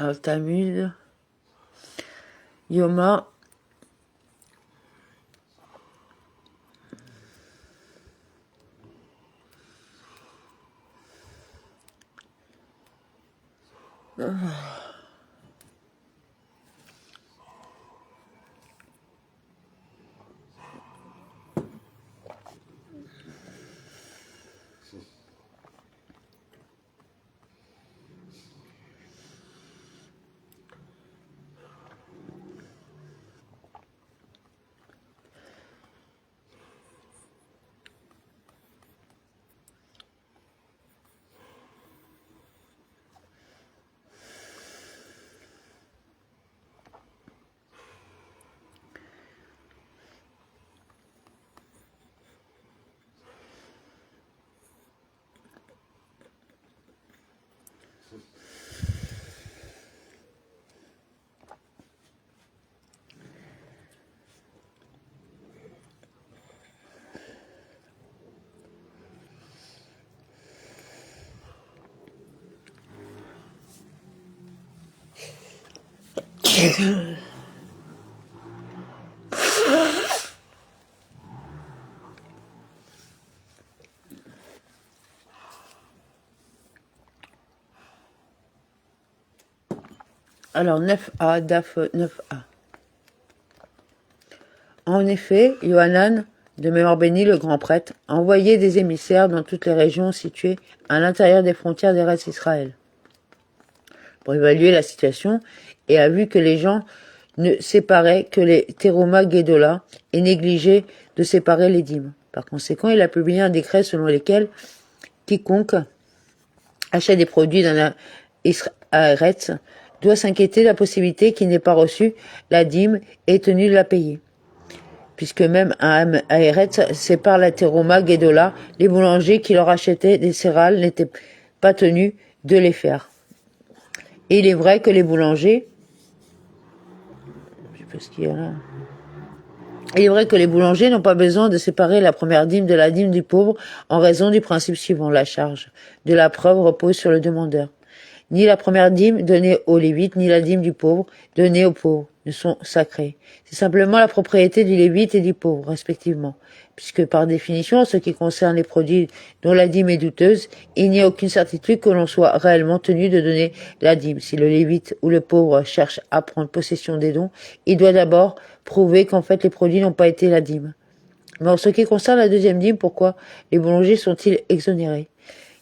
Al-Tamud, Yoma, Alors 9a, DAF 9a. En effet, Yohanan, de mémoire bénie, le grand prêtre, a envoyé des émissaires dans toutes les régions situées à l'intérieur des frontières des restes d'Israël pour évaluer la situation et a vu que les gens ne séparaient que les Teruma Gedola et négligeaient de séparer les dîmes. Par conséquent, il a publié un décret selon lequel quiconque achète des produits d'un Aéretz doit s'inquiéter de la possibilité qu'il n'ait pas reçu la dîme et est tenu de la payer. Puisque même un Aéretz sépare la Teruma Gedola, les boulangers qui leur achetaient des céréales n'étaient pas tenus de les faire. Et il est vrai que les boulangers, je sais pas ce qu'il y a là. Il est vrai que les boulangers n'ont pas besoin de séparer la première dîme de la dîme du pauvre en raison du principe suivant, la charge de la preuve repose sur le demandeur. Ni la première dîme donnée aux Lévites, ni la dîme du pauvre donnée aux pauvres ne sont sacrées. C'est simplement la propriété du Lévite et du pauvre, respectivement. Puisque par définition, en ce qui concerne les produits dont la dîme est douteuse, il n'y a aucune certitude que l'on soit réellement tenu de donner la dîme. Si le Lévite ou le pauvre cherche à prendre possession des dons, il doit d'abord prouver qu'en fait les produits n'ont pas été la dîme. Mais en ce qui concerne la deuxième dîme, pourquoi les boulangers sont-ils exonérés?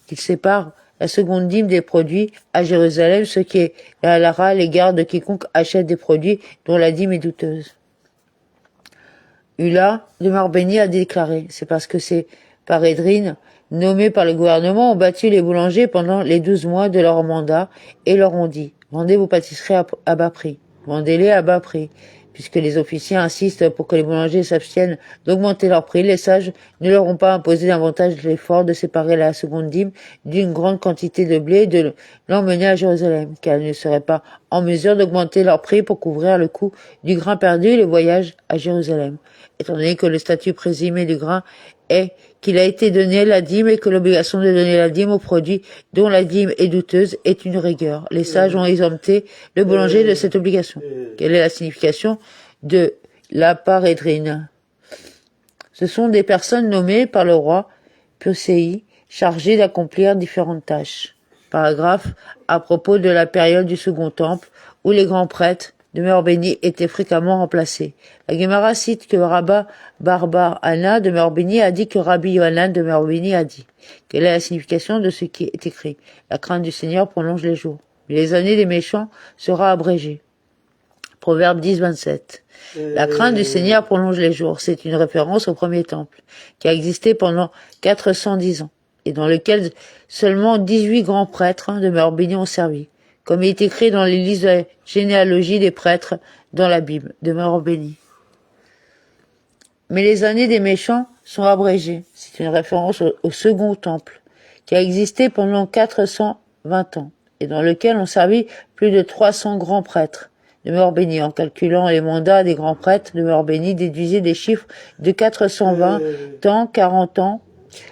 Qu'ils séparent la seconde dîme des produits à Jérusalem, ce qui est la halara à l'égard de quiconque achète des produits dont la dîme est douteuse. Ula de Marbéni a déclaré, c'est parce que ces parédrines nommés par le gouvernement ont battu les boulangers pendant les 12 mois de leur mandat et leur ont dit, vendez vos pâtisseries à bas prix, vendez-les à bas prix. Puisque les officiers insistent pour que les boulangers s'abstiennent d'augmenter leur prix, les sages ne leur ont pas imposé davantage l'effort de séparer la seconde dîme d'une grande quantité de blé et de l'emmener à Jérusalem, car ils ne seraient pas en mesure d'augmenter leur prix pour couvrir le coût du grain perdu et le voyage à Jérusalem. Étant donné que le statut présumé du grain est qu'il a été donné la dîme et que l'obligation de donner la dîme aux produits dont la dîme est douteuse est une rigueur. Les sages ont exempté le boulanger de cette obligation. Quelle est la signification de la parédrine? Ce sont des personnes nommées par le roi Purséi, chargées d'accomplir différentes tâches. Paragraphe à propos de la période du Second Temple, où les grands prêtres de Meur béni étaient fréquemment remplacés. La Gemara cite que Rabba Barbar Anna de Meur béni a dit que Rabbi Yohanan de Meur béni a dit. Quelle est la signification de ce qui est écrit? La crainte du Seigneur prolonge les jours. Les années des méchants sera abrégée. Proverbe 10, 27. La crainte du Seigneur prolonge les jours. C'est une référence au premier temple, qui a existé pendant 410 ans, et dans lequel seulement 18 grands prêtres de Meur béni ont servi, comme il est écrit dans les listes de généalogie des prêtres dans la Bible, de Meur béni. Mais les années des méchants sont abrégées. C'est une référence au second temple, qui a existé pendant 420 ans, et dans lequel ont servi plus de 300 grands prêtres de Meur béni. En calculant les mandats des grands prêtres de Meur béni, déduisez des chiffres de 420 ans, 40 ans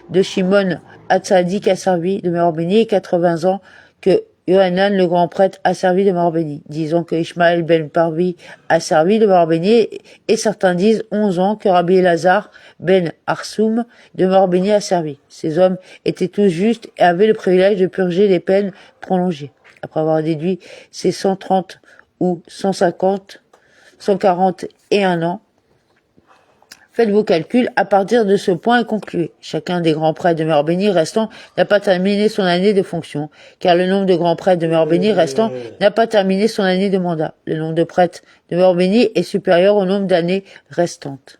de Shimon Hatzadik a servi de Meur béni et 80 ans que Yohanan, le grand prêtre, a servi de mort béni. Disons que Ishmaël ben Parvi a servi de mort béni, et certains disent 11 ans que Rabbi Elazar ben Arsoum de mort béni a servi. Ces hommes étaient tous justes et avaient le privilège de purger les peines prolongées. Après avoir déduit ces 130 ou 150, 141 ans, faites vos calculs à partir de ce point et concluez. Chacun des grands prêtres de mort béni restants n'a pas terminé son année de fonction, car le nombre de grands prêtres de mort béni restants n'a pas terminé son année de mandat. Le nombre de prêtres de mort béni est supérieur au nombre d'années restantes.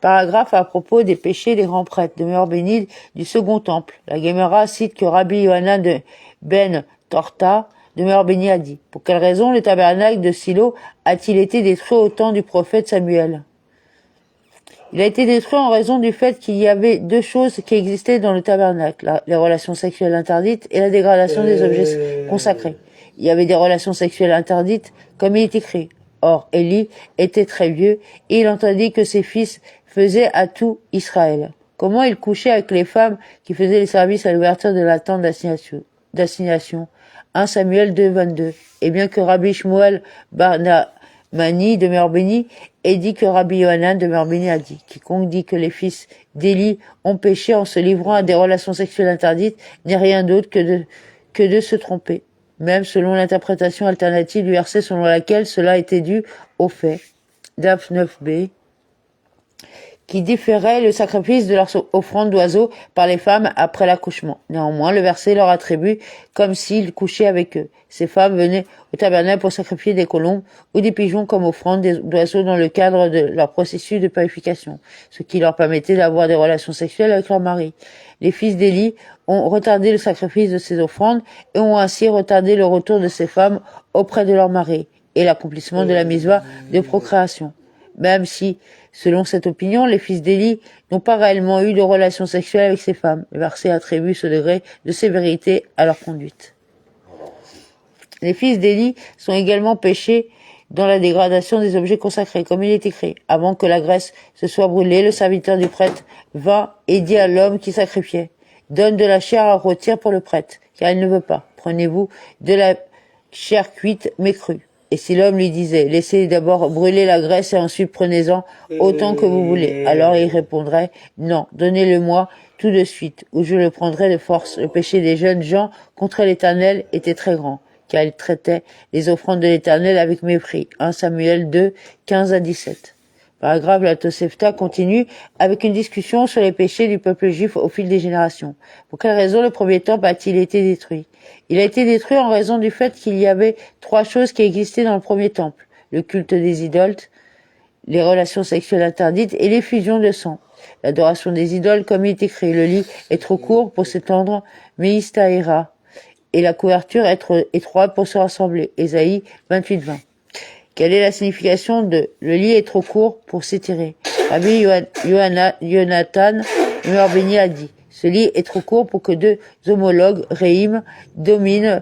Paragraphe à propos des péchés des grands prêtres de mort béni du second temple. La Gemara cite que Rabbi Yohanan de Ben Torta demeure béni a dit. Pour quelle raison le tabernacle de Silo a-t-il été détruit au temps du prophète Samuel? Il a été détruit en raison du fait qu'il y avait deux choses qui existaient dans le tabernacle, les relations sexuelles interdites et la dégradation des objets consacrés. Il y avait des relations sexuelles interdites, comme il est écrit. Or, Élie était très vieux et il entendit que ses fils faisaient à tout Israël. Comment il couchait avec les femmes qui faisaient les services à l'ouverture de la tente d'assignation. 1 Samuel 2, 22. Et bien que Rabbi Shmuel Barnamani demeure béni, et dit que Rabbi Yohanan demeure béni a dit. Quiconque dit que les fils d'Élie ont péché en se livrant à des relations sexuelles interdites n'est rien d'autre que de se tromper. Même selon l'interprétation alternative du verset selon laquelle cela était dû au fait. Daf 9b. Qui différait le sacrifice de leur offrande d'oiseaux par les femmes après l'accouchement. Néanmoins, le verset leur attribue comme s'ils couchaient avec eux. Ces femmes venaient au tabernacle pour sacrifier des colombes ou des pigeons comme offrande d'oiseaux dans le cadre de leur processus de purification, ce qui leur permettait d'avoir des relations sexuelles avec leur mari. Les fils d'Élie ont retardé le sacrifice de ces offrandes et ont ainsi retardé le retour de ces femmes auprès de leur mari et l'accomplissement de la misva de procréation. Même si, selon cette opinion, les fils d'Élie n'ont pas réellement eu de relations sexuelles avec ces femmes. Le verset attribue ce degré de sévérité à leur conduite. Les fils d'Élie sont également péchés dans la dégradation des objets consacrés, comme il est écrit. Avant que la graisse se soit brûlée, le serviteur du prêtre va et dit à l'homme qui sacrifiait, « Donne de la chair à rôtir pour le prêtre, car il ne veut pas. Prenez-vous de la chair cuite mais crue. » Et si l'homme lui disait, laissez d'abord brûler la graisse et ensuite prenez-en autant que vous voulez. Alors il répondrait, non, donnez-le-moi tout de suite, ou je le prendrai de force. Le péché des jeunes gens contre l'Éternel était très grand, car ils traitaient les offrandes de l'Éternel avec mépris. 1 Samuel 2, 15 à 17. Paragraphe, la Tosefta continue avec une discussion sur les péchés du peuple juif au fil des générations. Pour quelle raison le premier temple a-t-il été détruit? Il a été détruit en raison du fait qu'il y avait trois choses qui existaient dans le premier temple. Le culte des idoles, les relations sexuelles interdites et l'effusion de sang. L'adoration des idoles, comme il est écrit, le lit est trop court pour s'étendre, Meistaïra, et la couverture est trop étroite pour se rassembler. Ésaïe 28-20. Quelle est la signification de « le lit est trop court pour s'étirer » Rabbi Yonatan, meilleur béni, a dit « Ce lit est trop court pour que deux homologues, Reim, dominent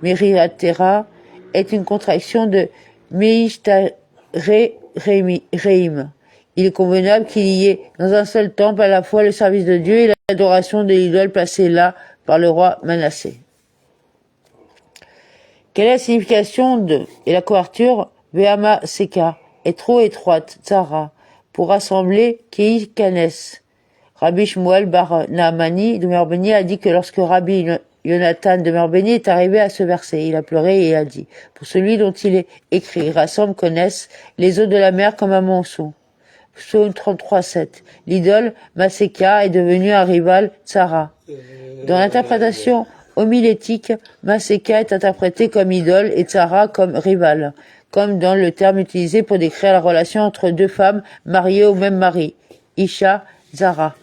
Miriatera est une contraction de Meishtare Reim. Il est convenable qu'il y ait dans un seul temple à la fois le service de Dieu et l'adoration de l'idole placée là par le roi Manassé. » Quelle est la signification de « et la couverture Ve'ama Seka est trop étroite, Tzara, pour rassembler Kei Kanes » Rabbi Shmuel Bar Naamani de Merbeni a dit que lorsque Rabbi Yonatan de Merbeni est arrivé à ce verset, il a pleuré et a dit « Pour celui dont il est écrit, rassemble, connaissent les eaux de la mer comme un monceau. » Psaume 33:7. L'idole Maseka est devenue un rival Tzara. Dans l'interprétation homilétique, Maseka est interprété comme idole et Tzara comme rival, comme dans le terme utilisé pour décrire la relation entre deux femmes mariées au même mari, Isha, Zara.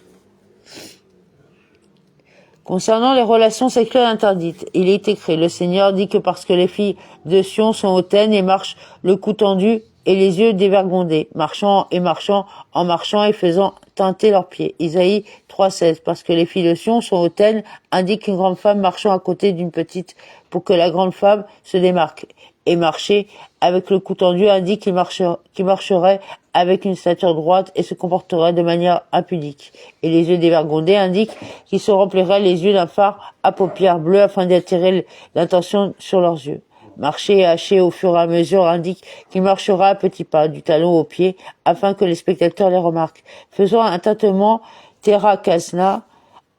Concernant les relations sexuelles interdites, il est écrit, le Seigneur dit que parce que les filles de Sion sont hautaines et marchent le cou tendu et les yeux dévergondés, marchant en marchant et faisant teinter leurs pieds. Isaïe 3,16. Parce que les filles de Sion sont hautaines, indique une grande femme marchant à côté d'une petite pour que la grande femme se démarque. et marcher avec le cou tendu indique qu'il marcherait avec une stature droite et se comporterait de manière impudique. Et les yeux dévergondés indiquent qu'ils se rempliraient les yeux d'un phare à paupières bleues afin d'attirer l'attention sur leurs yeux. Marcher et hacher au fur et à mesure indique qu'il marchera à petits pas, du talon au pied, afin que les spectateurs les remarquent. Faisant un tâtement terra kasna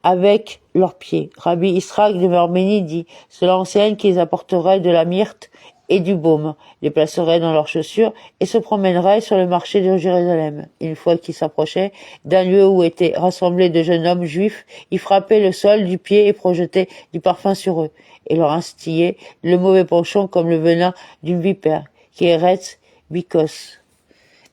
avec leurs pieds. Rabbi Israq de Arménie dit, cela enseigne qu'ils apporteraient de la myrte et du baume, les placeraient dans leurs chaussures et se promèneraient sur le marché de Jérusalem. Une fois qu'ils s'approchaient d'un lieu où étaient rassemblés de jeunes hommes juifs, ils frappaient le sol du pied et projetaient du parfum sur eux, et leur instillaient le mauvais penchant comme le venin d'une vipère, qui est bikos.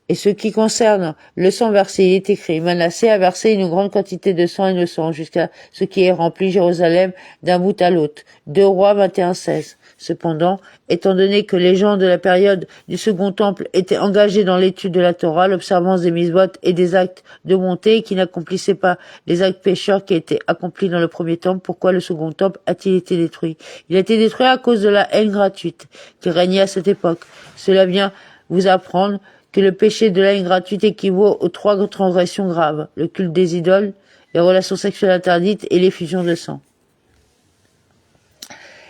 Et ce qui concerne le sang versé, il est écrit, Manassé a versé une grande quantité de sang innocent jusqu'à ce qui ait rempli Jérusalem d'un bout à l'autre. 2 Rois 21:16. Cependant, étant donné que les gens de la période du Second Temple étaient engagés dans l'étude de la Torah, l'observance des mitzvot et des actes de bonté, qui n'accomplissaient pas les actes pécheurs qui étaient accomplis dans le premier temple, pourquoi le Second Temple a-t-il été détruit? Il a été détruit à cause de la haine gratuite qui régnait à cette époque. Cela vient vous apprendre que le péché de la haine gratuite équivaut aux 3 transgressions graves, le culte des idoles, les relations sexuelles interdites et l'effusion de sang.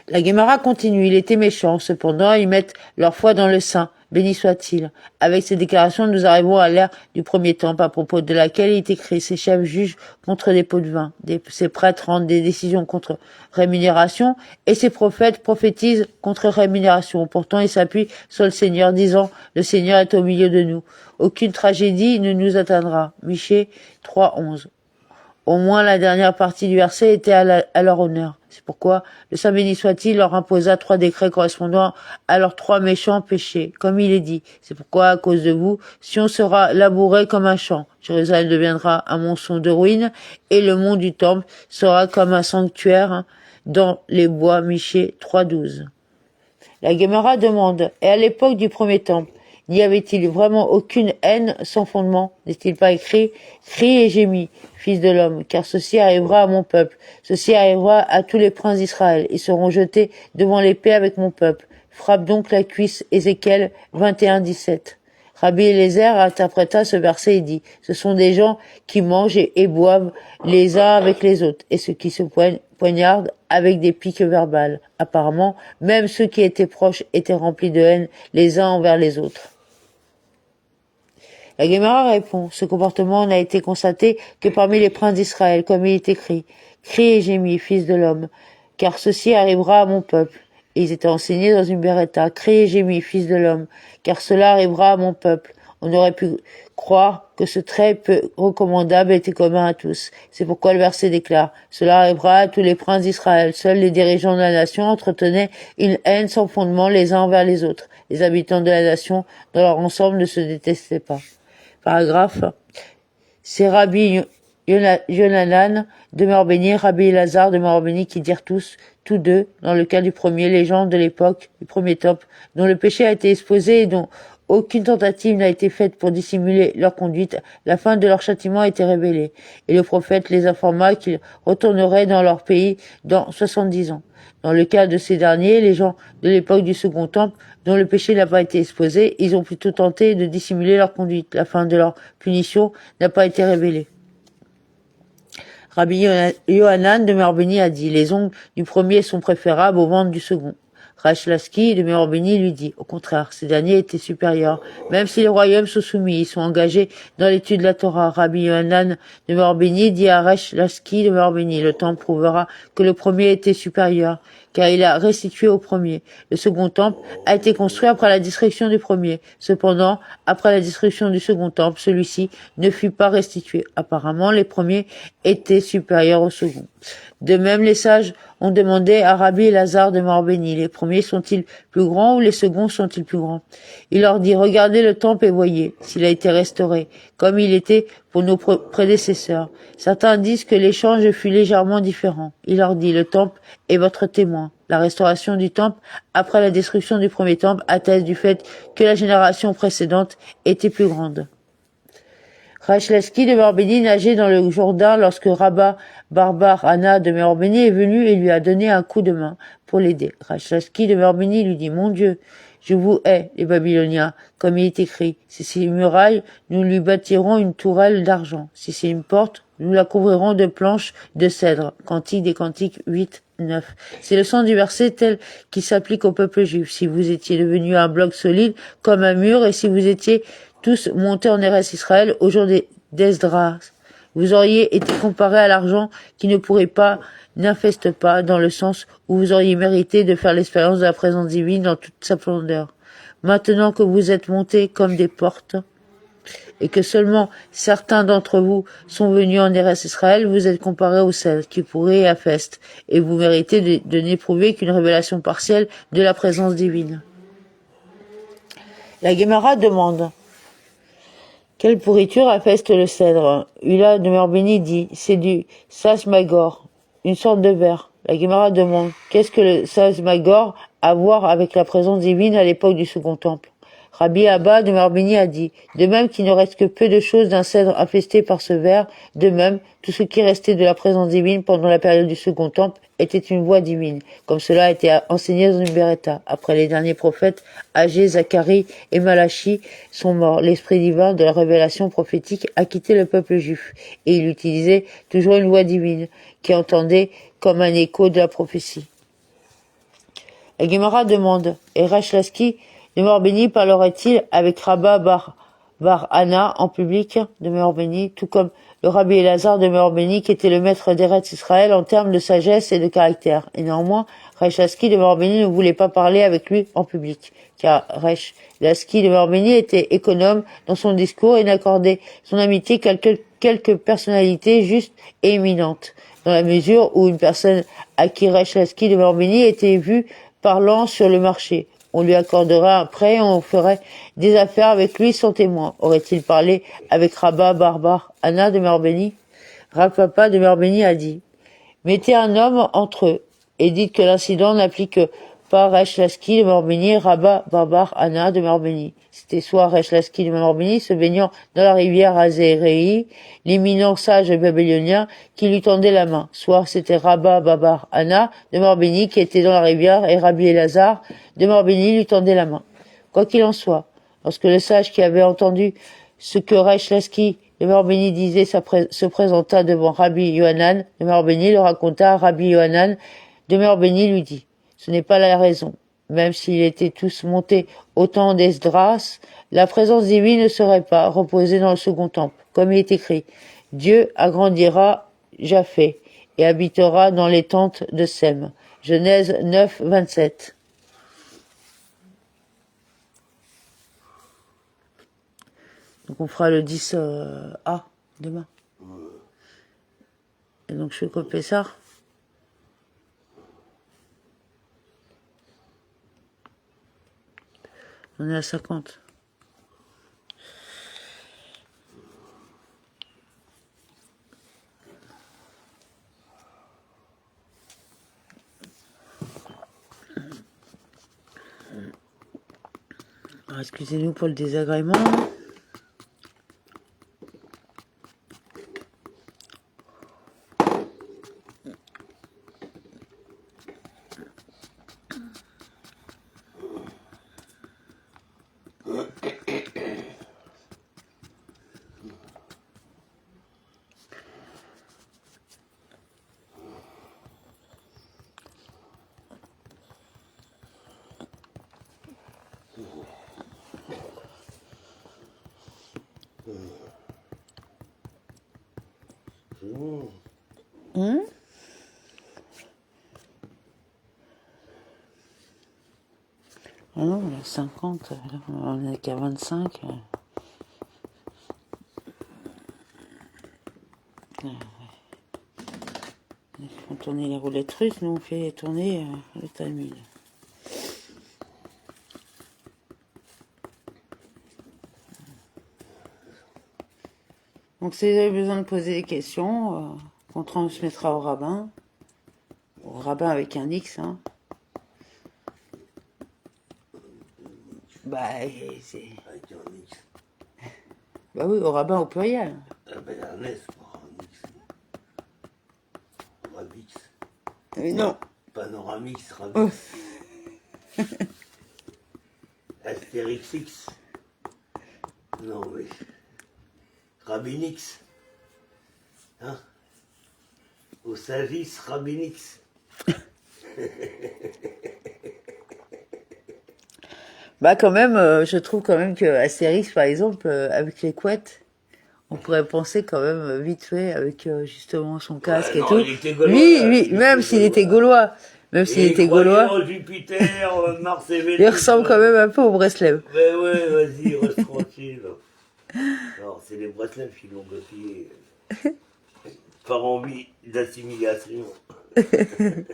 La Guémara continue, il était méchant, cependant ils mettent leur foi dans le Saint, béni soit-il. Avec ces déclarations, nous arrivons à l'ère du premier temple, à propos de laquelle il est écrit, ces chefs jugent contre des pots de vin, ces prêtres rendent des décisions contre rémunération, et ces prophètes prophétisent contre rémunération. Pourtant ils s'appuient sur le Seigneur, disant, le Seigneur est au milieu de nous. Aucune tragédie ne nous atteindra. Michée 3:11. Au moins la dernière partie du verset était à leur honneur. C'est pourquoi le Saint béni soit-il leur imposa 3 décrets correspondant à leurs 3 méchants péchés, comme il est dit. C'est pourquoi, à cause de vous, Sion sera labouré comme un champ, Jérusalem deviendra un monceau de ruines, et le mont du temple sera comme un sanctuaire dans les bois. Michée 3:12. La Guémara demande, et à l'époque du premier temple, n'y avait-il vraiment aucune haine sans fondement? N'est-il pas écrit, crie et gémis, fils de l'homme, car ceci arrivera à mon peuple, ceci arrivera à tous les princes d'Israël, ils seront jetés devant l'épée avec mon peuple. Frappe donc la cuisse, Ézéchiel 21:17. Rabbi Eliezer interpréta ce verset et dit, ce sont des gens qui mangent et boivent les uns avec les autres, et ceux qui se poignardent avec des piques verbales. Apparemment, même ceux qui étaient proches étaient remplis de haine les uns envers les autres. La Guémara répond, ce comportement n'a été constaté que parmi les princes d'Israël, comme il est écrit, crie et gémis, fils de l'homme, car ceci arrivera à mon peuple. Et ils étaient enseignés dans une beretta, crie et gémis, fils de l'homme, car cela arrivera à mon peuple. On aurait pu croire que ce trait peu recommandable était commun à tous. C'est pourquoi le verset déclare, cela arrivera à tous les princes d'Israël. Seuls les dirigeants de la nation entretenaient une haine sans fondement les uns envers les autres. Les habitants de la nation, dans leur ensemble, ne se détestaient pas. Paragraphe. C'est Rabbi Yonanan de Morbéni, Rabbi Elazar de Morbéni qui dirent tous deux, dans le cas du premier, les gens de l'époque du premier temple, dont le péché a été exposé et dont aucune tentative n'a été faite pour dissimuler leur conduite, la fin de leur châtiment a été révélée, et le prophète les informa qu'ils retourneraient dans leur pays dans 70 ans. Dans le cas de ces derniers, les gens de l'époque du second temple, dont le péché n'a pas été exposé, ils ont plutôt tenté de dissimuler leur conduite. La fin de leur punition n'a pas été révélée. Rabbi Yohanan de Morbéni a dit, les ongles du premier sont préférables aux ventres du second. Resh Laski de Morbéni lui dit, au contraire, ces derniers étaient supérieurs. Même si les royaumes sont soumis, ils sont engagés dans l'étude de la Torah. Rabbi Yohanan de Morbéni dit à Resh Laski de Morbéni, le temple prouvera que le premier était supérieur, car il a restitué au premier. Le second temple a été construit après la destruction du premier. Cependant, après la destruction du second temple, celui-ci ne fut pas restitué. Apparemment, les premiers étaient supérieurs au second. De même, les sages ont demandé à Rabbi Elazar de Morbéni, les premiers sont-ils plus grands ou les seconds sont-ils plus grands? Il leur dit, regardez le temple et voyez s'il a été restauré, comme il était pour nos prédécesseurs. Certains disent que l'échange fut légèrement différent. Il leur dit, le temple est votre témoin. La restauration du temple, après la destruction du premier temple, atteste du fait que la génération précédente était plus grande. Rachelaski de Morbénie nageait dans le Jourdain lorsque Rabba Barbar Anna de Morbénie est venu et lui a donné un coup de main pour l'aider. Rachelaski de Morbénie lui dit « Mon Dieu, je vous hais, les Babyloniens, comme il est écrit. Si c'est une muraille, nous lui bâtirons une tourelle d'argent. Si c'est une porte, nous la couvrirons de planches de cèdre. » Cantique des Cantiques 8, 9. C'est le sens du verset tel qu'il s'applique au peuple juif. Si vous étiez devenu un bloc solide comme un mur et si vous étiez tous montés en Eretz Israël au jour d'Esdras, vous auriez été comparés à l'argent qui ne pourrait pas, n'infeste pas, dans le sens où vous auriez mérité de faire l'expérience de la présence divine dans toute sa splendeur. Maintenant que vous êtes montés comme des portes, et que seulement certains d'entre vous sont venus en Eretz Israël, vous êtes comparés aux sel qui pourraient à Fest, et vous méritez de n'éprouver qu'une révélation partielle de la présence divine. La Guémara demande: quelle pourriture affeste le cèdre? Hula de Morbénie dit: c'est du sasmagor, une sorte de verre. La Guémara demande: qu'est-ce que le sasmagor a à voir avec la présence divine à l'époque du Second Temple? Rabbi Abba de Morbénie a dit: de même qu'il ne reste que peu de choses d'un cèdre infesté par ce verre, de même, tout ce qui restait de la présence divine pendant la période du Second Temple était une voix divine, comme cela a été enseigné dans une Beretta. Après les derniers prophètes, Agé, Zacharie et Malachi sont morts. L'esprit divin de la révélation prophétique a quitté le peuple juif, et il utilisait toujours une voix divine, qui entendait comme un écho de la prophétie. La Guémara demande: et Rachelaski de Morbénie parlerait-il avec Rabba Bar Anna en public de Morbénie, tout comme le Rabbi Elazar de Morbénie, qui était le maître d'Eretz Israël en termes de sagesse et de caractère. Et néanmoins, Rachelaski de Morbénie ne voulait pas parler avec lui en public, car Rachelaski de Morbénie était économe dans son discours et n'accordait son amitié qu'à quelques personnalités justes et éminentes, dans la mesure où une personne à qui Rachelaski de Morbénie était vue parlant sur le marché, on lui accordera un prêt et on ferait des affaires avec lui sans témoin. Aurait-il parlé avec Rabba Barbar Anna de Morbénie? Rav-Papa de Morbénie a dit: mettez un homme entre eux et dites que l'incident n'applique pas Rachelaski de Morbénie et Rabba Barbar Anna de Morbénie. C'était soit Rachelaski de Morbénie se baignant dans la rivière Azéréi, l'éminent sage babylonien qui lui tendait la main, soit c'était Rabba Barbar Anna de Morbénie qui était dans la rivière et Rabbi Elazar de Morbénie lui tendait la main. Quoi qu'il en soit, lorsque le sage qui avait entendu ce que Rachelaski de Morbénie disait se présenta devant Rabbi Yohanan de Morbénie, le raconta à Rabbi Yohanan de Morbénie lui dit: ce n'est pas la raison. Même s'ils étaient tous montés au temps d'Esdras, la présence divine ne serait pas reposée dans le second temple. Comme il est écrit: Dieu agrandira Japheth et habitera dans les tentes de Sem. Genèse 9, 27. Donc on fera le 10A demain. Et donc je fais copier ça. On est à 50. Alors, excusez-nous pour le désagrément. Ah non, on est à 50, on n'est qu'à 25. Ils font tourner les roulettes russes, nous on fait tourner le Talmud. Donc si vous avez besoin de poser des questions, on transmettra au rabbin avec un X, hein. Bah, c'est... Bah oui, au rabbin au pluriel. Ah ben Ernest, Rabix. Mais non. Panoramix, Rabix. Astérix. Non mais. Rabinix. Hein? Osagis, Rabinix. Bah quand même, je trouve quand même que Astérix, par exemple, avec les couettes, on pourrait penser quand même vite fait avec justement son casque Ouais, et non, tout. il était gaulois, Lui, même s'il était gaulois, Et il croyait en Jupiter, Mars et Vénus. il ressemble quand même un peu au Breslev. Ben ouais, vas-y, reste tranquille. Non, c'est les Breslev qui l'ont copié. Par envie d'assimilation. C'est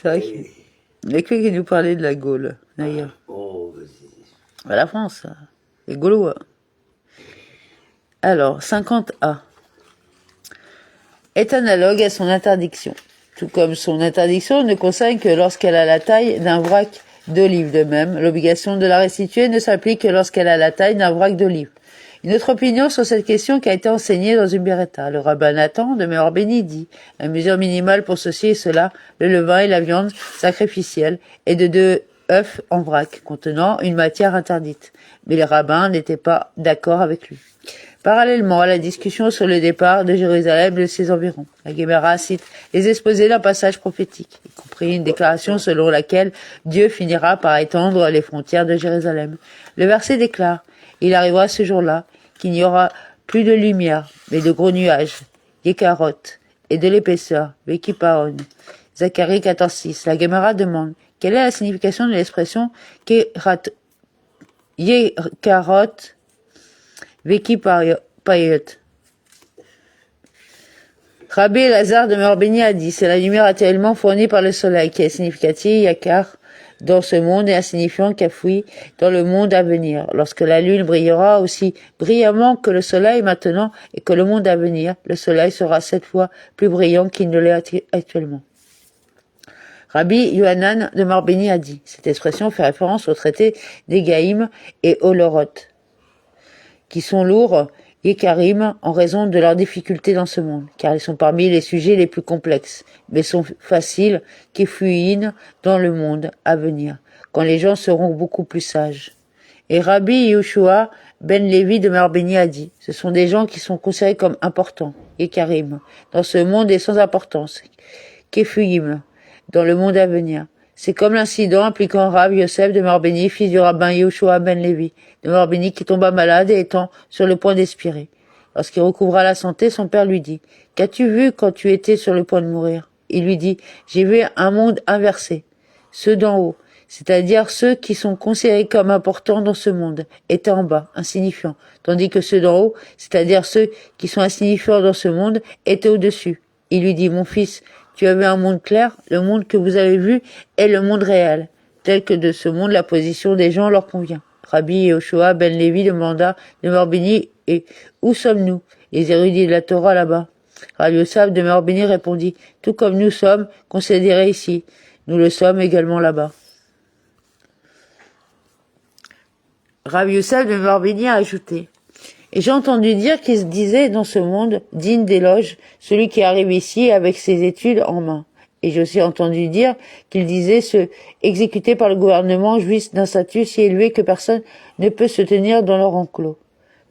vrai qu'il y a que qui nous parlait de la Gaule, d'ailleurs. Oh, vas-y. Bah, la France, les Gaulois. Alors, 50A. Est analogue à son interdiction. Tout comme son interdiction ne concerne que lorsqu'elle a la taille d'un vrac d'olive. De même, l'obligation de la restituer ne s'applique que lorsqu'elle a la taille d'un vrac d'olive. Une autre opinion sur cette question qui a été enseignée dans une beretta. Le rabbin Nathan de Meor Béni dit, la mesure minimale pour ceci et cela, le levain et la viande sacrificielle, est de 2 œufs en vrac, contenant une matière interdite. Mais les rabbins n'étaient pas d'accord avec lui. Parallèlement à la discussion sur le départ de Jérusalem et de ses environs, la Guémara cite les exposés d'un passage prophétique, y compris une déclaration selon laquelle Dieu finira par étendre les frontières de Jérusalem. Le verset déclare, il arrivera ce jour-là qu'il n'y aura plus de lumière, mais de gros nuages, Yekarot, et de l'épaisseur, Vekipaon. Zacharie 14:6. La Guémara demande, quelle est la signification de l'expression Yekarot, Veki Payot. Rabbi Lazare de Meor Béni a dit, c'est la lumière actuellement fournie par le soleil qui est significative, Yakar, dans ce monde et insignifiant Kafoui dans le monde à venir. Lorsque la lune brillera aussi brillamment que le soleil maintenant et que le monde à venir, le soleil sera 7 fois plus brillant qu'il ne l'est actuellement. Rabbi Yohanan de Meor Béni a dit, cette expression fait référence au traité d'Egaïm et Olorot, qui sont lourds, Yekarim, en raison de leurs difficultés dans ce monde, car ils sont parmi les sujets les plus complexes, mais sont faciles, Kefuyin, dans le monde à venir, quand les gens seront beaucoup plus sages. Et Rabbi Yehoshua ben Lévi de Meor Béni a dit, ce sont des gens qui sont considérés comme importants, Yekarim, dans ce monde et sans importance, Kefuyim, dans le monde à venir. C'est comme l'incident impliquant Rav Yosef de Meor Béni, fils du rabbin Yehoshua ben Lévi, de Meor Béni, qui tomba malade et étant sur le point d'expirer. Lorsqu'il recouvra la santé, son père lui dit, « Qu'as-tu vu quand tu étais sur le point de mourir ?» Il lui dit, « J'ai vu un monde inversé. Ceux d'en haut, c'est-à-dire ceux qui sont considérés comme importants dans ce monde, étaient en bas, insignifiants, tandis que ceux d'en haut, c'est-à-dire ceux qui sont insignifiants dans ce monde, étaient au-dessus. » Il lui dit, « Mon fils, tu as vu un monde clair, le monde que vous avez vu est le monde réel, tel que de ce monde la position des gens leur convient. » Rabbi Yehoshua ben Lévi demanda de Meor Béni, « Et où sommes-nous, les érudits de la Torah là-bas ?» Rabbi Yosef de Meor Béni répondit, « Tout comme nous sommes considérés ici, nous le sommes également là-bas. » Rabbi Yosef de Meor Béni a ajouté, « Et j'ai entendu dire qu'il se disait dans ce monde, digne d'éloge, celui qui arrive ici avec ses études en main. Et j'ai aussi entendu dire qu'il disait se exécuter par le gouvernement jouisse d'un statut si élevé que personne ne peut se tenir dans leur enclos. »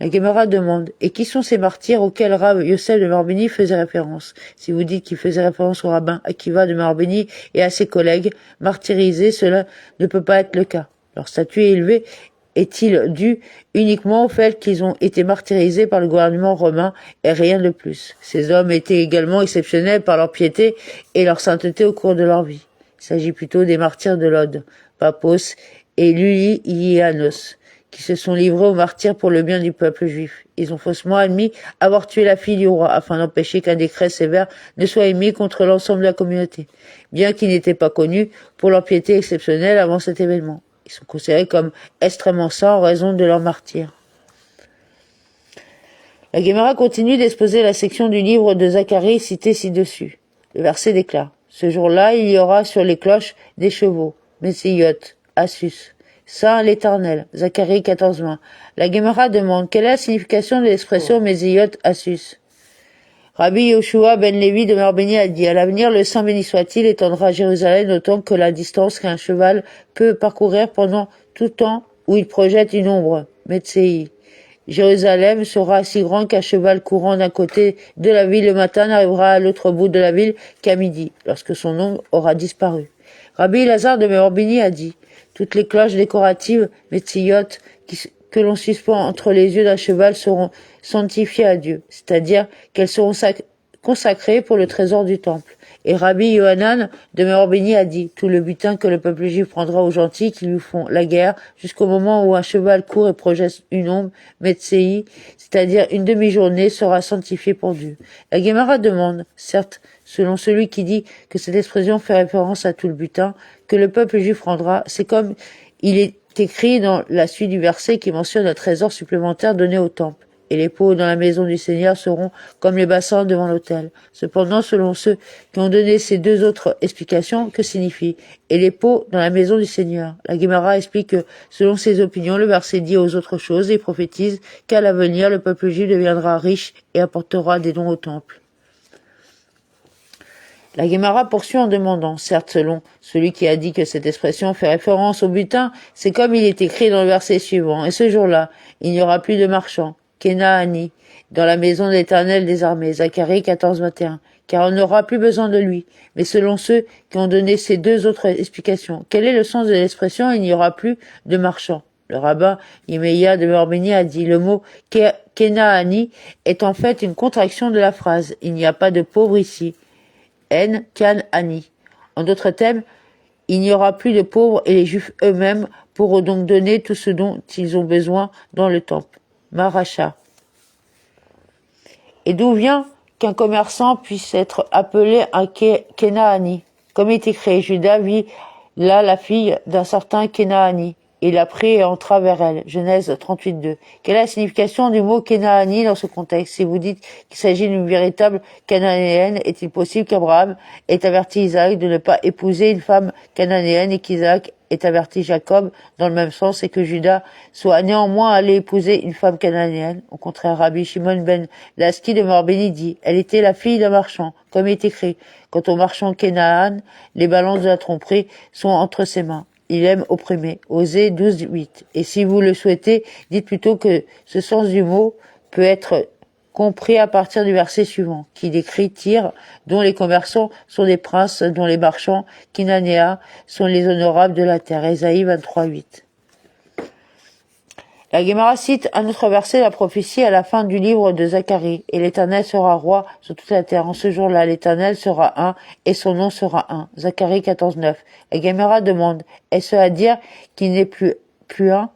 La Guémara demande, et qui sont ces martyrs auxquels Rav Yosef de Meor Béni faisait référence? Si vous dites qu'il faisait référence au rabbin Akiva de Meor Béni et à ses collègues martyrisés, cela ne peut pas être le cas. Leur statut élevé est-il dû uniquement au fait qu'ils ont été martyrisés par le gouvernement romain et rien de plus? Ces hommes étaient également exceptionnels par leur piété et leur sainteté au cours de leur vie. Il s'agit plutôt des martyrs de Lod, Papos et Luli-Ianos, qui se sont livrés au martyr pour le bien du peuple juif. Ils ont faussement admis avoir tué la fille du roi afin d'empêcher qu'un décret sévère ne soit émis contre l'ensemble de la communauté, bien qu'ils n'étaient pas connus pour leur piété exceptionnelle avant cet événement. Ils sont considérés comme extrêmement saints en raison de leur martyr. La Guémara continue d'exposer la section du livre de Zacharie citée ci-dessus. Le verset déclare, « Ce jour-là, il y aura sur les cloches des chevaux, Messiyot, Assus. Saint l'Éternel. Zacharie 14:20. La Gemara demande quelle est la signification de l'expression Meziyot Asus. Rabbi Yoshua ben Lévi de Béni a dit, à l'avenir, le Saint béni soit-il étendra Jérusalem autant que la distance qu'un cheval peut parcourir pendant tout temps où il projette une ombre. Metsei. Jérusalem sera si grand qu'un cheval courant d'un côté de la ville le matin n'arrivera à l'autre bout de la ville qu'à midi, lorsque son ombre aura disparu. Rabbi Lazare de Béni a dit, toutes les cloches décoratives, Metsiyot, que l'on suspend entre les yeux d'un cheval seront sanctifiées à Dieu, c'est-à-dire qu'elles seront consacrées pour le trésor du temple. Et Rabbi Yohanan de Béni a dit, tout le butin que le peuple juif prendra aux gentils qui lui font la guerre, jusqu'au moment où un cheval court et projette une ombre, Metsei, c'est-à-dire une demi-journée, sera sanctifié pour Dieu. La Gemara demande, certes, selon celui qui dit que cette expression fait référence à tout le butin que le peuple juif prendra, c'est comme il est écrit dans la suite du verset qui mentionne un trésor supplémentaire donné au temple. Et les pots dans la maison du Seigneur seront comme les bassins devant l'autel. Cependant, selon ceux qui ont donné ces deux autres explications, que signifie « et les pots dans la maison du Seigneur ». La Gemara explique que, selon ses opinions, le verset dit aux autres choses et prophétise qu'à l'avenir, le peuple juif deviendra riche et apportera des dons au temple. La Gemara poursuit en demandant, certes selon celui qui a dit que cette expression fait référence au butin, c'est comme il est écrit dans le verset suivant, et ce jour-là, il n'y aura plus de marchands, Kenaani, dans la maison de l'Éternel des armées, Zacharie 14:21, car on n'aura plus besoin de lui. Mais selon ceux qui ont donné ces deux autres explications, quel est le sens de l'expression il n'y aura plus de marchands? Le rabbin Yemeya de Béni a dit, le mot Kenaani est en fait une contraction de la phrase, il n'y a pas de pauvres ici. En Kan Ani. En d'autres termes, il n'y aura plus de pauvres et les Juifs eux-mêmes pourront donc donner tout ce dont ils ont besoin dans le temple. Maracha. Et d'où vient qu'un commerçant puisse être appelé un Kenaani? Comme il est écrit, Judas vit là la fille d'un certain Kenaani. Il l'a pris et entra vers elle. Genèse 38:2. Quelle est la signification du mot Kenaani dans ce contexte? Si vous dites qu'il s'agit d'une véritable cananéenne, est-il possible qu'Abraham ait averti Isaac de ne pas épouser une femme cananéenne et qu'Isaac ait averti Jacob dans le même sens et que Judas soit néanmoins allé épouser une femme cananéenne? Au contraire, Rabbi Shimon ben Laski de Béni dit, elle était la fille d'un marchand, comme il est écrit. Quant au marchand Kénaan, les balances de la tromperie sont entre ses mains. Il aime opprimer. Osée 12:8. Et si vous le souhaitez, dites plutôt que ce sens du mot peut être compris à partir du verset suivant, qui décrit Tyr, dont les commerçants sont des princes, dont les marchands, Kinanéa, sont les honorables de la terre. Ésaïe 23:8. La Gemara cite un autre verset, la prophétie à la fin du livre de Zacharie. Et l'Éternel sera roi sur toute la terre. En ce jour-là, l'Éternel sera un et son nom sera un. Zacharie 14:9. La Gemara demande, est-ce à dire qu'il n'est plus un?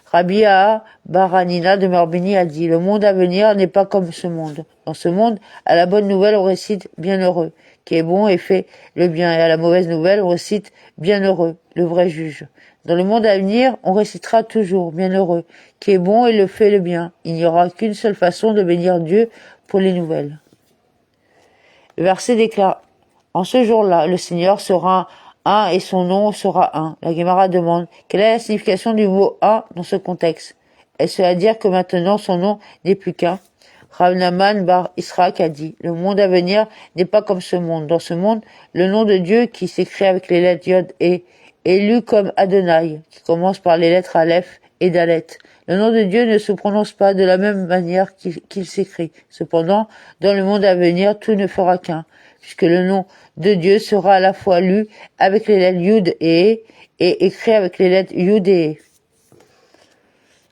Rabbi Aha Baranina de Béni a dit, le monde à venir n'est pas comme ce monde. Dans ce monde, à la bonne nouvelle, on récite bienheureux, qui est bon et fait le bien. Et à la mauvaise nouvelle, on récite bienheureux, le vrai juge. Dans le monde à venir, on récitera toujours bienheureux, qui est bon et le fait le bien. Il n'y aura qu'une seule façon de bénir Dieu pour les nouvelles. Le verset déclare, en ce jour-là, le Seigneur sera un et son nom sera un. La Gemara demande, quelle est la signification du mot un dans ce contexte? Est-ce à dire que maintenant son nom n'est plus qu'un? Rav Naaman bar Israq a dit, le monde à venir n'est pas comme ce monde. Dans ce monde, le nom de Dieu qui s'écrit avec les lettres Yod et lu comme Adonai, qui commence par les lettres Aleph et Dalet. Le nom de Dieu ne se prononce pas de la même manière qu'il s'écrit. Cependant, dans le monde à venir, tout ne fera qu'un, puisque le nom de Dieu sera à la fois lu avec les lettres Yud et écrit avec les lettres Yud et.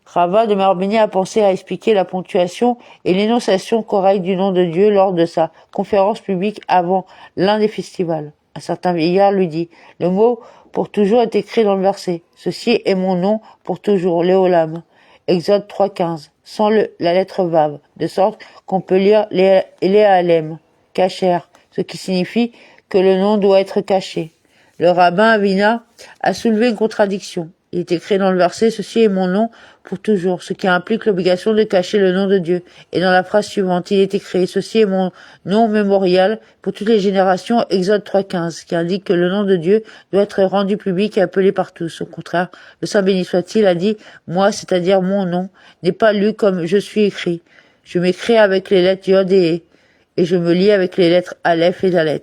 Rava de Béni a pensé à expliquer la ponctuation et l'énonciation correcte du nom de Dieu lors de sa conférence publique avant l'un des festivals. Un certain vieillard lui dit, le mot pour toujours est écrit dans le verset. Ceci est mon nom pour toujours, Léolam. Exode 3:15, sans la lettre Vav, de sorte qu'on peut lire Léalem, Kacher, ce qui signifie que le nom doit être caché. Le rabbin Avina a soulevé une contradiction. Il est écrit dans le verset, ceci est mon nom pour toujours, ce qui implique l'obligation de cacher le nom de Dieu. Et dans la phrase suivante, il est écrit, ceci est mon nom mémorial pour toutes les générations, Exode 3.15, qui indique que le nom de Dieu doit être rendu public et appelé par tous. Au contraire, le Saint béni soit-il a dit, moi, c'est-à-dire mon nom, n'est pas lu comme je suis écrit. Je m'écris avec les lettres Yod et E, et je me lis avec les lettres Aleph et Dalet.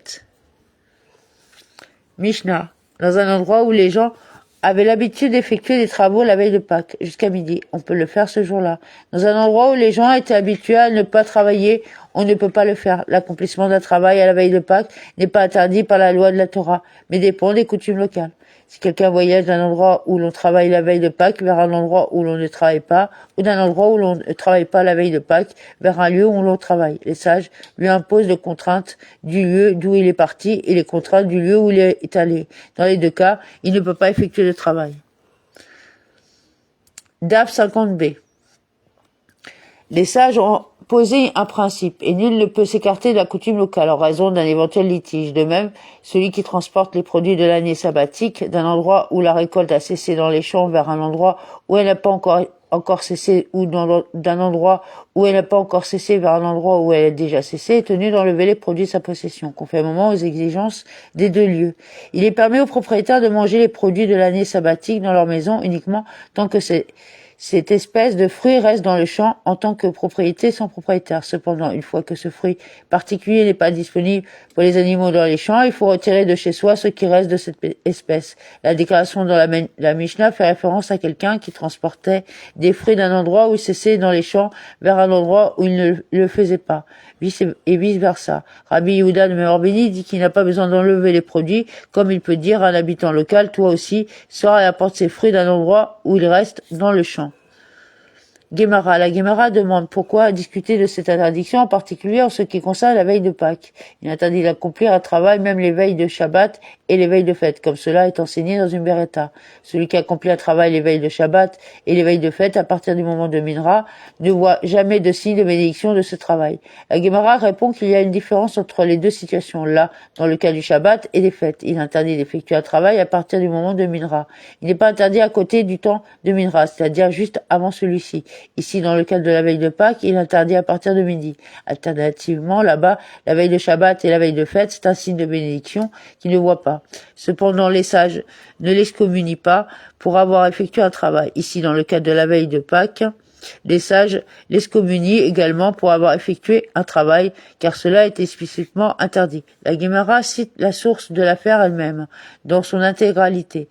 Mishnah. Dans un endroit où les gens avaient l'habitude d'effectuer des travaux la veille de Pâques, jusqu'à midi. On peut le faire ce jour-là. Dans un endroit où les gens étaient habitués à ne pas travailler, on ne peut pas le faire. L'accomplissement d'un travail à la veille de Pâques n'est pas interdit par la loi de la Torah, mais dépend des coutumes locales. Si quelqu'un voyage d'un endroit où l'on travaille la veille de Pâques vers un endroit où l'on ne travaille pas, ou d'un endroit où l'on ne travaille pas la veille de Pâques vers un lieu où l'on travaille, les sages lui imposent les contraintes du lieu d'où il est parti et les contraintes du lieu où il est allé. Dans les deux cas, il ne peut pas effectuer de travail. DAF 50b. Les sages ont posé un principe, et nul ne peut s'écarter de la coutume locale en raison d'un éventuel litige. De même, celui qui transporte les produits de l'année sabbatique d'un endroit où la récolte a cessé dans les champs vers un endroit où elle n'a pas encore cessé, ou d'un endroit où elle n'a pas encore cessé vers un endroit où elle a déjà cessé, est tenu d'enlever les produits de sa possession, conformément aux exigences des deux lieux. Il est permis aux propriétaires de manger les produits de l'année sabbatique dans leur maison uniquement tant que cette espèce de fruit reste dans le champ en tant que propriété sans propriétaire. Cependant, une fois que ce fruit particulier n'est pas disponible pour les animaux dans les champs, il faut retirer de chez soi ce qui reste de cette espèce. La déclaration dans la Mishnah fait référence à quelqu'un qui transportait des fruits d'un endroit où il cessait dans les champs vers un endroit où il ne le faisait pas, et vice-versa. Rabbi Yehuda de Meorbeni dit qu'il n'a pas besoin d'enlever les produits, comme il peut dire à un habitant local, toi aussi, sors et apporte ces fruits d'un endroit où il reste dans le champ. Guémara. La Guémara demande pourquoi discuter de cette interdiction, en particulier en ce qui concerne la veille de Pâques. Il est interdit d'accomplir un travail, même les veilles de Shabbat et les veilles de fête, comme cela est enseigné dans une Beretta. Celui qui accomplit un travail les veilles de Shabbat et les veilles de fête à partir du moment de Minra ne voit jamais de signe de bénédiction de ce travail. La Guémara répond qu'il y a une différence entre les deux situations, là, dans le cas du Shabbat et des fêtes. Il est interdit d'effectuer un travail à partir du moment de Minra. Il n'est pas interdit à côté du temps de Minra, c'est-à-dire juste avant celui-ci. Ici, dans le cadre de la veille de Pâques, il est interdit à partir de midi. Alternativement, là-bas, la veille de Shabbat et la veille de fête, c'est un signe de bénédiction qu'il ne voit pas. Cependant, les sages ne l'excommunient pas pour avoir effectué un travail. Ici, dans le cadre de la veille de Pâques, les sages l'excommunient également pour avoir effectué un travail, car cela est explicitement interdit. La Guémara cite la source de l'affaire elle-même, dans son intégralité.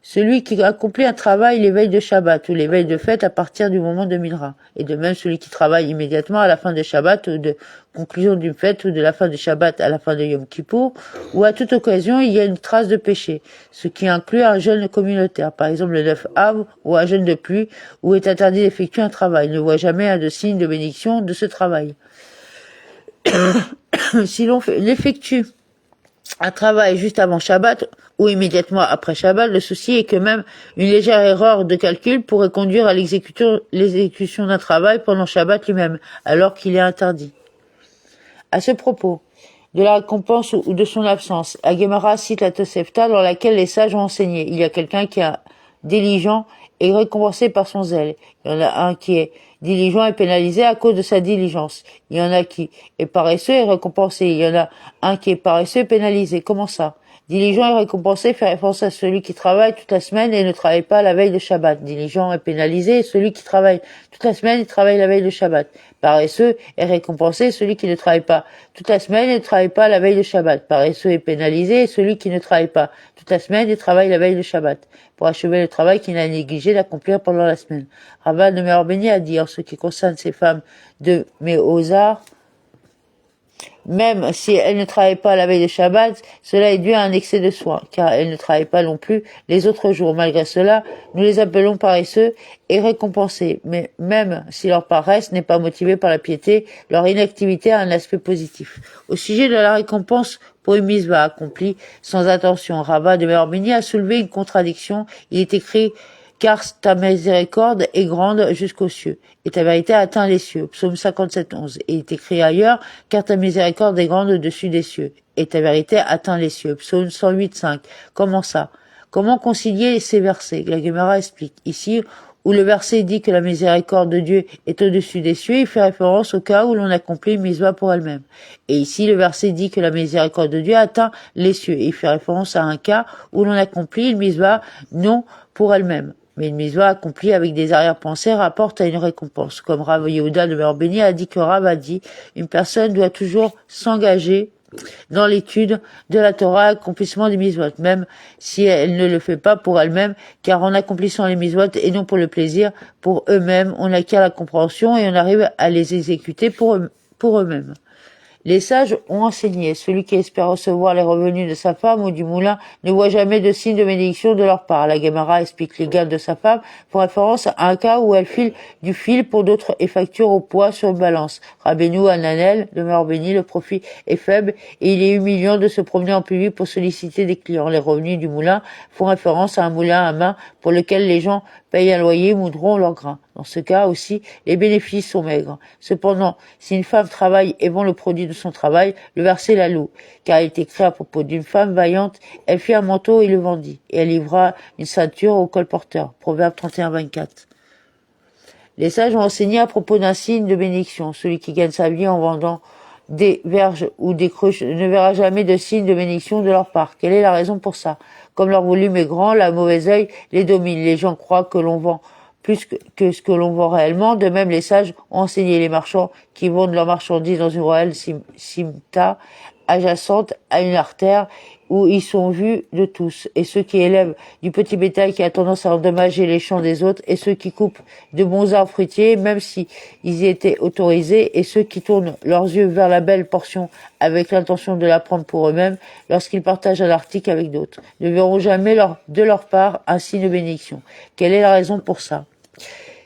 Celui qui accomplit un travail les veilles de Shabbat ou les veilles de fête à partir du moment de Minra. Et de même celui qui travaille immédiatement à la fin de Shabbat ou de conclusion d'une fête ou de la fin de Shabbat à la fin de Yom Kippour, ou à toute occasion il y a une trace de péché, ce qui inclut un jeûne communautaire, par exemple le 9 Av ou un jeûne de pluie, où est interdit d'effectuer un travail. Il ne voit jamais de signe de bénédiction de ce travail. Si l'on l'effectue un travail juste avant Shabbat ou immédiatement après Shabbat, le souci est que même une légère erreur de calcul pourrait conduire à l'exécution d'un travail pendant Shabbat lui-même, alors qu'il est interdit. À ce propos, de la récompense ou de son absence, la Guémara cite la Tosefta dans laquelle les sages ont enseigné. Il y a quelqu'un qui est diligent et récompensé par son zèle. Il y en a un qui est diligent et pénalisé à cause de sa diligence. Il y en a qui est paresseux et récompensé. Il y en a un qui est paresseux et pénalisé. Comment ça? Diligent et récompensé fait référence à celui qui travaille toute la semaine et ne travaille pas la veille de Shabbat. Diligent et pénalisé est celui qui travaille toute la semaine et travaille la veille de Shabbat. Paresseux et récompensé celui qui ne travaille pas toute la semaine et ne travaille pas la veille de Shabbat. Paresseux et pénalisé est celui qui ne travaille pas toute la semaine et travaille la veille de Shabbat, pour achever le travail qu'il a négligé d'accomplir pendant la semaine. Rabban de Meorbeni a dit en ce qui concerne ces femmes de Méhozar, même si elles ne travaillent pas la veille de Shabbat, cela est dû à un excès de soin, car elles ne travaillent pas non plus les autres jours. Malgré cela, nous les appelons paresseux et récompensés. Mais même si leur paresse n'est pas motivée par la piété, leur inactivité a un aspect positif. Au sujet de la récompense pour une mitzvah accomplie sans attention, Rabba de Meorbeni a soulevé une contradiction. Il est écrit car ta miséricorde est grande jusqu'aux cieux, et ta vérité atteint les cieux. Psaume 57:11. Et il est écrit ailleurs, car ta miséricorde est grande au-dessus des cieux, et ta vérité atteint les cieux. Psaume 108:5. Comment ça? Comment concilier ces versets? La Guémara explique. Ici, où le verset dit que la miséricorde de Dieu est au-dessus des cieux, il fait référence au cas où l'on accomplit une mitzvah pour elle-même. Et ici, le verset dit que la miséricorde de Dieu atteint les cieux, et il fait référence à un cas où l'on accomplit une mitzvah non pour elle-même. Mais une mitzvah accomplie avec des arrière-pensées rapporte à une récompense. Comme Rav Yehuda de Merbeni a dit que Rav a dit, une personne doit toujours s'engager dans l'étude de la Torah, accomplissement des mitzvot, même si elle ne le fait pas pour elle-même, car en accomplissant les mitzvot et non pour le plaisir, pour eux-mêmes, on acquiert la compréhension et on arrive à les exécuter pour eux-mêmes. Les sages ont enseigné, celui qui espère recevoir les revenus de sa femme ou du moulin ne voit jamais de signe de bénédiction de leur part. La Gemara explique les gains de sa femme pour référence à un cas où elle file du fil pour d'autres et facture au poids sur une balance. Rabbeinu Hananel demeure béni, le profit est faible et il est humiliant de se promener en public pour solliciter des clients. Les revenus du moulin font référence à un moulin à main pour lequel les gens payent un loyer, moudront leur grain. Dans ce cas aussi, les bénéfices sont maigres. Cependant, si une femme travaille et vend le produit de son travail, le verset la loue, car il est écrit à propos d'une femme vaillante, elle fit un manteau et le vendit, et elle livra une ceinture au colporteur. Proverbe 31-24. Les sages ont enseigné à propos d'un signe de bénédiction. Celui qui gagne sa vie en vendant des verges ou des cruches ne verra jamais de signe de bénédiction de leur part. Quelle est la raison pour ça? Comme leur volume est grand, la mauvaise œil les domine. Les gens croient que l'on vend plus que ce que l'on vend réellement. De même, les sages ont enseigné les marchands qui vendent leurs marchandises dans une ruelle simta adjacente à une artère où ils sont vus de tous, et ceux qui élèvent du petit bétail qui a tendance à endommager les champs des autres, et ceux qui coupent de bons arbres fruitiers, même si ils y étaient autorisés, et ceux qui tournent leurs yeux vers la belle portion avec l'intention de la prendre pour eux-mêmes, lorsqu'ils partagent un article avec d'autres, ne verront jamais de leur part un signe de bénédiction. Quelle est la raison pour ça?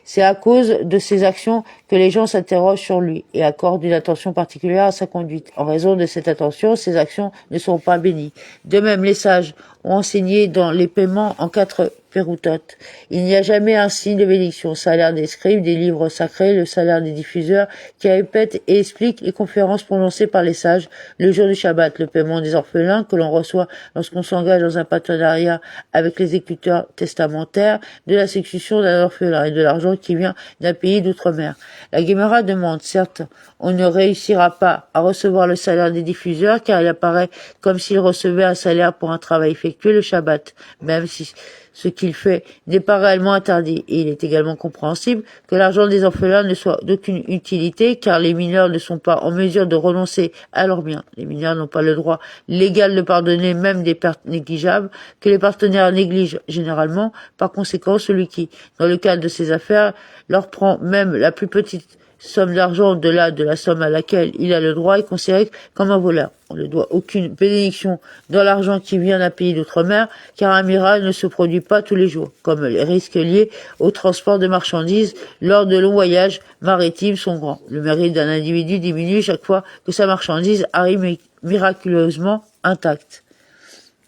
C'est à cause de ses actions que les gens s'interrogent sur lui et accordent une attention particulière à sa conduite. En raison de cette attention, ses actions ne sont pas bénies. De même, les sages ont enseigné dans les paiements en 4 péroutotes. Il n'y a jamais un signe de bénédiction. Salaire des scribes, des livres sacrés, le salaire des diffuseurs qui répètent et expliquent les conférences prononcées par les sages le jour du Shabbat, le paiement des orphelins que l'on reçoit lorsqu'on s'engage dans un partenariat avec les exécuteurs testamentaires, de la succession d'un orphelin et de l'argent qui vient d'un pays d'outre-mer. La Gemara demande, certes, on ne réussira pas à recevoir le salaire des diffuseurs car il apparaît comme s'il recevait un salaire pour un travail effectué le Shabbat, même si ce qu'il fait n'est pas réellement interdit. Et il est également compréhensible que l'argent des orphelins ne soit d'aucune utilité car les mineurs ne sont pas en mesure de renoncer à leurs biens. Les mineurs n'ont pas le droit légal de pardonner même des pertes négligeables que les partenaires négligent généralement. Par conséquent, celui qui, dans le cadre de ces affaires, leur prend même la plus petite somme d'argent au-delà de la somme à laquelle il a le droit est considéré comme un voleur. On ne doit aucune bénédiction dans l'argent qui vient d'un pays d'outre-mer, car un miracle ne se produit pas tous les jours, comme les risques liés au transport de marchandises lors de longs voyages maritimes sont grands. Le mérite d'un individu diminue chaque fois que sa marchandise arrive miraculeusement intacte.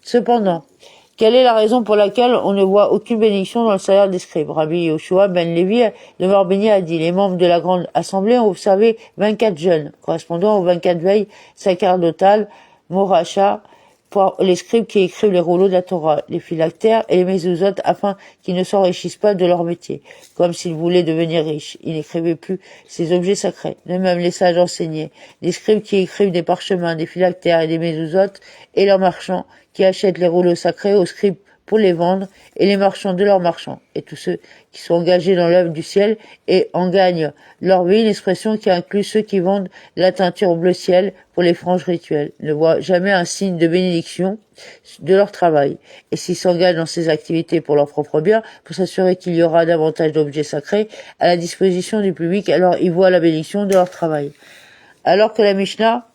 Cependant, quelle est la raison pour laquelle on ne voit aucune bénédiction dans le salaire des scribes? Rabbi Yoshua ben Lévi de Merbeni a dit, les membres de la grande assemblée ont observé 24 jeûnes, correspondant aux 24 veilles sacerdotales, Moracha, pour les scribes qui écrivent les rouleaux de la Torah, les phylactères et les mezuzot, afin qu'ils ne s'enrichissent pas de leur métier, comme s'ils voulaient devenir riches. Ils n'écrivaient plus ces objets sacrés. De même, les sages enseignaient, les scribes qui écrivent des parchemins, des phylactères et des mezuzot, et leurs marchands qui achètent les rouleaux sacrés aux scribes pour les vendre, et les marchands de leurs marchands, et tous ceux qui sont engagés dans l'œuvre du ciel et en gagnent leur vie, une expression qui inclut ceux qui vendent la teinture bleu ciel pour les franges rituelles, ne voient jamais un signe de bénédiction de leur travail, et s'ils s'engagent dans ces activités pour leur propre bien, pour s'assurer qu'il y aura davantage d'objets sacrés à la disposition du public, alors ils voient la bénédiction de leur travail. Alors que la Mishnah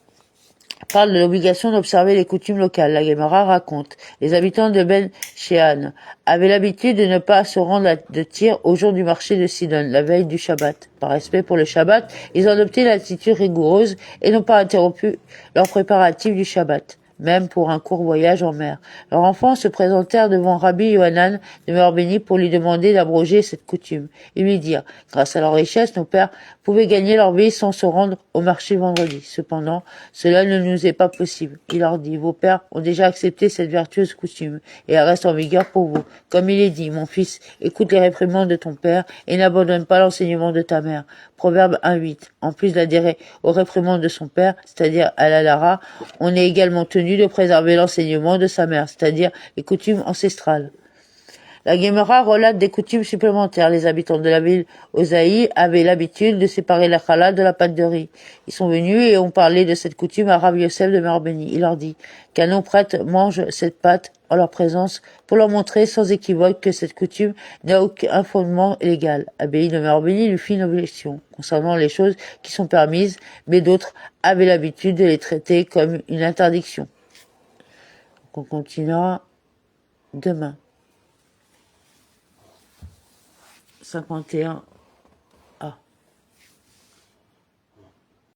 parle de l'obligation d'observer les coutumes locales. La Gemara raconte, les habitants de Ben Shean avaient l'habitude de ne pas se rendre de tir au jour du marché de Sidon, la veille du Shabbat. Par respect pour le Shabbat, ils ont adopté l'attitude rigoureuse et n'ont pas interrompu leurs préparatifs du Shabbat. même pour un court voyage en mer. Leurs enfants se présentèrent devant Rabbi Yohanan de Merbéni pour lui demander d'abroger cette coutume. Ils lui dirent, grâce à leur richesse, nos pères pouvaient gagner leur vie sans se rendre au marché vendredi. Cependant, cela ne nous est pas possible. Il leur dit, vos pères ont déjà accepté cette vertueuse coutume et elle reste en vigueur pour vous. Comme il est dit, mon fils, écoute les réprimandes de ton père et n'abandonne pas l'enseignement de ta mère. Proverbe 1,8. En plus d'adhérer aux réprimandes de son père, c'est-à-dire à la Lara, on est également tenu de préserver l'enseignement de sa mère, c'est-à-dire les coutumes ancestrales. La Guémara relate des coutumes supplémentaires. Les habitants de la ville Osaï avaient l'habitude de séparer la challah de la pâte de riz. Ils sont venus et ont parlé de cette coutume à Rav Yosef de Merbéni. Il leur dit qu'un non-prêtre mange cette pâte en leur présence pour leur montrer sans équivoque que cette coutume n'a aucun fondement légal. Abbaye de Merbéni lui fit une objection concernant les choses qui sont permises, mais d'autres avaient l'habitude de les traiter comme une interdiction. Donc on continuera demain. 51